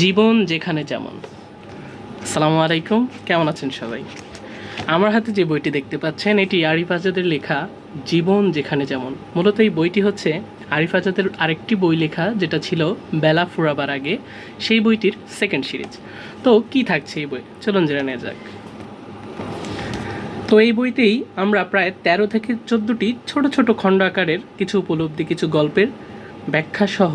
জীবন যেখানে যেমন। আসসালামু আলাইকুম, কেমন আছেন সবাই? আমার হাতে যে বইটি দেখতে পাচ্ছেন এটি আরিফ আজাদের লেখা জীবন যেখানে যেমন। মূলত এই বইটি হচ্ছে আরিফ আজাদের আরেকটি বই লেখা যেটা ছিল বেলা ফুরাবার আগে, সেই বইটির সেকেন্ড সিরিজ। তো কি থাকছে এই বই, চলুন জেনে নেওয়া যাক। তো এই বইতেই আমরা প্রায় 13 থেকে 14টি ছোট ছোট খণ্ড আকারের কিছু উপলব্ধি, কিছু গল্পের ব্যাখ্যা সহ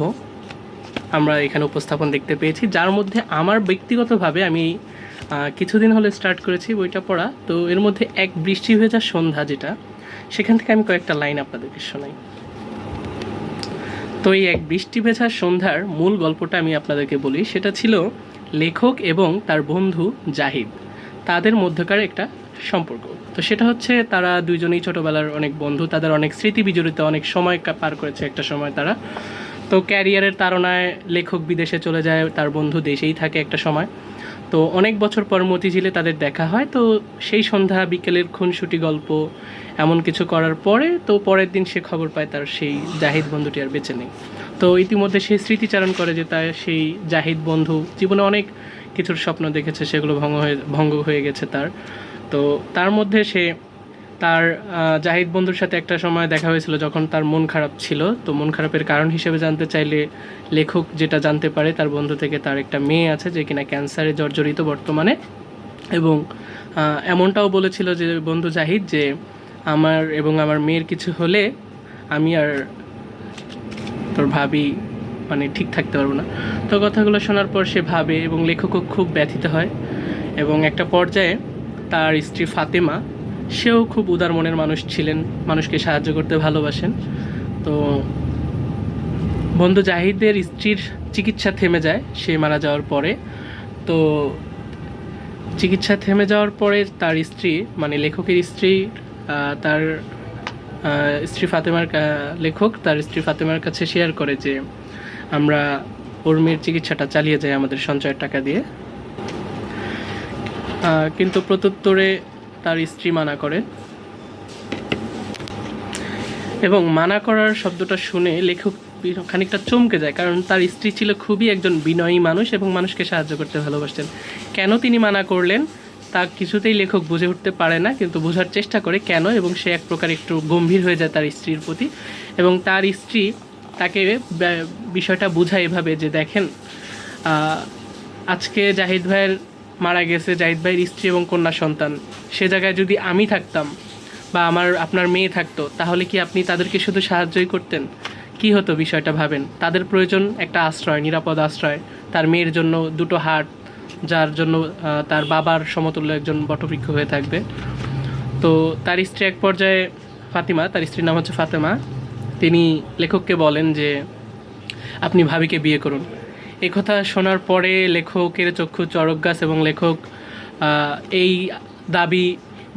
আমরা এখানে উপস্থাপন দেখতে পেয়েছি, যার মধ্যে আমার ব্যক্তিগতভাবে আমি কিছুদিন হলে স্টার্ট করেছি বইটা পড়া। তো এর মধ্যে এক বৃষ্টি ভেজা সন্ধ্যা, যেটা সেখান থেকে আমি কয়েকটা লাইন আপনাদেরকে শোনাই। তো এই এক বৃষ্টি ভেজা সন্ধ্যার মূল গল্পটা আমি আপনাদেরকে বলি। সেটা ছিল লেখক এবং তার বন্ধু জাহিদ, তাদের মধ্যকার একটা সম্পর্ক। তো সেটা হচ্ছে তারা দুইজনেই ছোটোবেলার অনেক বন্ধু, তাদের অনেক স্মৃতি বিজড়িত, অনেক সময় পার করেছে একটা সময় তারা। তো ক্যারিয়ারের তাড়নায় লেখক বিদেশে চলে যায়, তার বন্ধু দেশেই থাকে একটা সময়। তো অনেক বছর পর মতিঝিলে তাদের দেখা হয়। তো সেই সন্ধ্যা বিকেলের খুনসুটি গল্প এমন কিছু করার পরে তো পরের দিন সে খবর পায় তার সেই জাহিদ বন্ধুটি আর বেঁচে নেই। তো ইতিমধ্যে সে স্মৃতিচারণ করে যে তার সেই জাহিদ বন্ধু জীবনে অনেক কিছুর স্বপ্ন দেখেছে, সেগুলো ভঙ্গ হয়ে গেছে তার। তো তার মধ্যে সে তার জাহিদ বন্ধুর সাথে একটা সময় দেখা হয়েছিল যখন তার মন খারাপ ছিল। তো মন খারাপের কারণ হিসেবে জানতে চাইলে লেখক যেটা জানতে পারে তার বন্ধু থেকে, তার একটা মেয়ে আছে যে কিনা ক্যান্সারে জর্জরিত বর্তমানে। এবং এমনটাও বলেছিল যে বন্ধু জাহিদ, যে আমার এবং আমার মেয়ের কিছু হলে আমি আর তোর ভাবি মানে ঠিক থাকতে পারবো না। তো কথাগুলো শোনার পর সে ভাবে এবং লেখকও খুব ব্যথিত হয়। এবং একটা পর্যায়ে তার স্ত্রী ফাতেমা, সেও খুব উদার মনের মানুষ ছিলেন, মানুষকে সাহায্য করতে ভালোবাসেন। তো বন্ধু জাহিদের স্ত্রীর চিকিৎসা থেমে যায় সে মারা যাওয়ার পরে। তো চিকিৎসা থেমে যাওয়ার পরে তার স্ত্রী, মানে লেখকের স্ত্রী, তার স্ত্রী ফাতেমার লেখক তার স্ত্রী ফাতেমার কাছে শেয়ার করে যে আমরা ওর মেয়ের চিকিৎসাটা চালিয়ে যাই আমাদের সঞ্চয়ের টাকা দিয়ে। কিন্তু প্রত্যুত্তরে তার স্ত্রী মানা করে। এবং মানা করার শব্দটা শুনে লেখক খানিকটা চমকে যায়, কারণ তার স্ত্রী ছিল খুবই একজন বিনয়ী মানুষ এবং মানুষকে সাহায্য করতে ভালোবাসতেন। কেন তিনি মানা করলেন তা কিছুতেই লেখক বুঝে উঠতে পারে না, কিন্তু বোঝার চেষ্টা করে কেন। এবং সে এক প্রকার একটু গম্ভীর হয়ে যায় তার স্ত্রীর প্রতি। এবং তার স্ত্রী তাকে বিষয়টা বোঝায় এভাবে যে দেখেন, আজকে জাহিদ ভাইয়ের মারা গেছে জাহিদ ভাইয়ের স্ত্রী এবং কন্যা সন্তান, সে জায়গায় যদি আমি থাকতাম বা আপনার মেয়ে থাকতো, তাহলে কি আপনি তাদেরকে শুধু সাহায্যই করতেন? কি হতো বিষয়টা ভাবেন। তাদের প্রয়োজন একটা আশ্রয়, নিরাপদ আশ্রয়। তার মেয়ের জন্য দুটো হাট, যার জন্য তার বাবার সমতুল্য একজন বটবৃক্ষ হয়ে থাকবে। তো তার স্ত্রী এক পর্যায়ে ফাতিমা, তার স্ত্রীর নাম হচ্ছে ফাতেমা, তিনি লেখককে বলেন যে আপনি ভাবিকে বিয়ে করুন। এই কথা শোনার পরে লেখকের চক্ষু চড়ক গাছ, এবং লেখক এই দাবি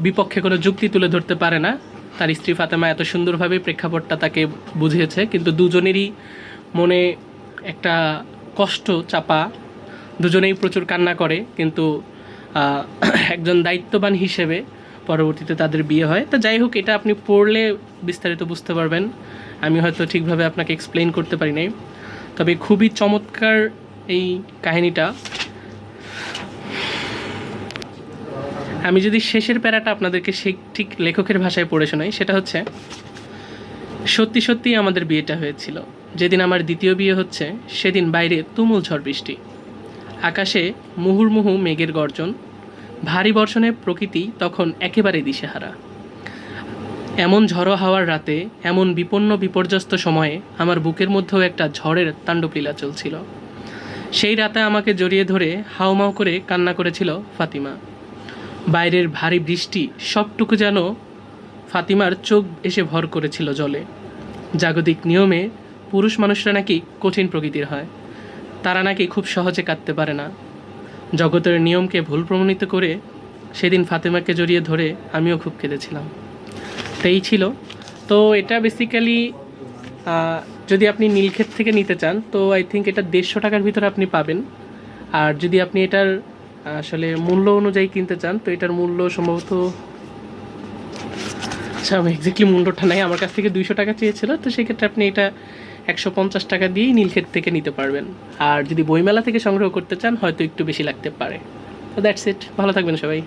বিপক্ষে কোনো যুক্তি তুলে ধরতে পারে না। তার স্ত্রী ফাতেমা এত সুন্দরভাবে প্রেক্ষাপটটা তাকে বুঝিয়েছে, কিন্তু দুজনেরই মনে একটা কষ্ট চাপা, দুজনেই প্রচুর কান্না করে। কিন্তু একজন দায়িত্ববান হিসেবে পরবর্তীতে তাদের বিয়ে হয়। তো যাই হোক, এটা আপনি পড়লে বিস্তারিত বুঝতে পারবেন, আমি হয়তো ঠিকভাবে আপনাকে এক্সপ্লেইন করতে পারি নাই। তবে খুবই চমৎকার এই কাহিনীটা। আমি যদি শেষের প্যারাটা আপনাদেরকে ঠিক লেখকের ভাষায় পড়ে শোনাই, সেটা হচ্ছে, সত্যি সত্যিই আমাদের বিয়েটা হয়েছিল। যেদিন আমার দ্বিতীয় বিয়ে হচ্ছে সেদিন বাইরে তুমুল ঝড় বৃষ্টি, আকাশে মুহুর্মুহু মেঘের গর্জন, ভারী বর্ষণে প্রকৃতি তখন একেবারে দিশেহারা। এমন ঝড়ো হাওয়ার রাতে, এমন বিপন্ন বিপর্যস্ত সময়ে আমার বুকের মধ্যেও একটা ঝড়ের তাণ্ডবলীলা চলছিল। সেই রাতে আমাকে জড়িয়ে ধরে হাউমাউ করে কান্না করেছিল ফাতিমা। বাইরের ভারী বৃষ্টি সবটুকু যেন ফাতিমার চোখ এসে ভর করেছিল জলে। জাগতিক নিয়মে পুরুষ মানুষরা নাকি কঠিন প্রকৃতির হয়, তারা নাকি খুব সহজে কাঁদতে পারে না। জগতের নিয়মকে ভুল প্রমাণিত করে সেদিন ফাতেমাকে জড়িয়ে ধরে আমিও খুব কেঁদেছিলাম। তো এই ছিল। তো এটা বেসিক্যালি যদি আপনি নীলক্ষেত থেকে নিতে চান তো আই থিঙ্ক এটা 150 টাকার ভিতরে আপনি পাবেন। আর যদি আপনি এটার আসলে মূল্য অনুযায়ী কিনতে চান তো এটার মূল্য সম্ভবত, আচ্ছা আমি এক্স্যাক্টলি মূল্যটা নাই, আমার কাছ থেকে 200 টাকা চেয়েছিল। তো সেক্ষেত্রে আপনি এটা 150 টাকা দিয়েই নীলক্ষেত থেকে নিতে পারবেন। আর যদি বইমেলা থেকে সংগ্রহ করতে চান হয়তো একটু বেশি লাগতে পারে। তো দ্যাটস ইট, ভালো থাকবেন সবাই।